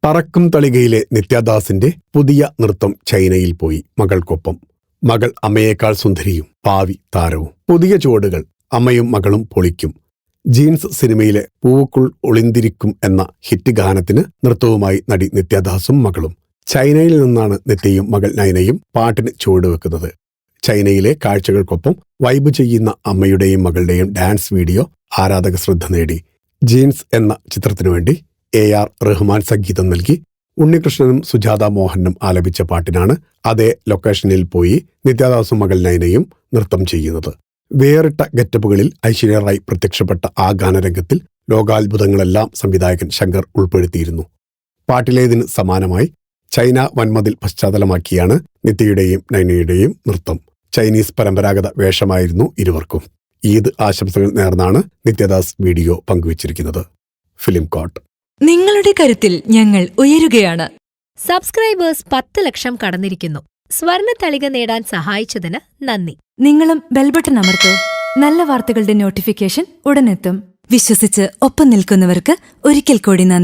പറക്കും തളികയിലെ നിത്യദാസിന്റെ പുതിയ നൃത്തം ചൈനയിൽ പോയി മകൾക്കൊപ്പം. മകൾ അമ്മയേക്കാൾ സുന്ദരിയും ഭാവി താരവും. പുതിയ ചുവടുകൾ, അമ്മയും മകളും പൊളിക്കും. ജീൻസ് സിനിമയിലെ പൂവുക്കുൾ ഒളിന്തിരിക്കും എന്ന ഹിറ്റ് ഗാനത്തിന് നൃത്തവുമായി നടി നിത്യദാസും മകളും. ചൈനയിൽ നിന്നാണ് നിത്യയും മകൾ നയനയും പാട്ടിന് ചുവടുവെക്കുന്നത്. ചൈനയിലെ കാഴ്ചകൾക്കൊപ്പം വൈബ് ചെയ്യുന്ന അമ്മയുടെയും മകളുടെയും ഡാൻസ് വീഡിയോ ആരാധക ശ്രദ്ധ നേടി. ജീൻസ് എന്ന ചിത്രത്തിനു വേണ്ടി AR റഹ്മാൻ സംഗീതം നൽകി ഉണ്ണികൃഷ്ണനും സുജാത മോഹനും ആലപിച്ച പാട്ടിനാണ് അതേ ലൊക്കേഷനിൽ പോയി നിത്യദാസും മകൾ നയനയും നൃത്തം ചെയ്യുന്നത്. വേറിട്ട ഗെറ്റപ്പുകളിൽ ഐശ്വര്യ റായ് പ്രത്യക്ഷപ്പെട്ട ആ ഗാനരംഗത്തിൽ ലോകാത്ഭുതങ്ങളെല്ലാം സംവിധായകൻ ശങ്കർ ഉൾപ്പെടുത്തിയിരുന്നു. പാട്ടിലേതിന് സമാനമായി ചൈന വൻമതിൽ പശ്ചാത്തലമാക്കിയാണ് നിത്യയുടെയും നയനയുടെയും നൃത്തം. ചൈനീസ് പരമ്പരാഗത വേഷമായിരുന്നു ഇരുവർക്കും. ഈദ് ആശംസകൾ നേർന്നാണ് നിത്യദാസ് വീഡിയോ പങ്കുവച്ചിരിക്കുന്നത്. ഫിലിം കോട്ട്. നിങ്ങളുടെ കരുത്തിൽ ഞങ്ങൾ ഉയരുകയാണ്. സബ്സ്ക്രൈബേഴ്സ് 10 ലക്ഷം കടന്നിരിക്കുന്നു. സ്വർണത്തളിക നേടാൻ സഹായിച്ചതിന് നന്ദി. നിങ്ങളും ബെൽബട്ടൺ അമർത്തോ. നല്ല വാർത്തകളുടെ നോട്ടിഫിക്കേഷൻ ഉടനെത്തും. വിശ്വസിച്ച് ഒപ്പം നിൽക്കുന്നവർക്ക് ഒരിക്കൽ കൂടി നന്ദി.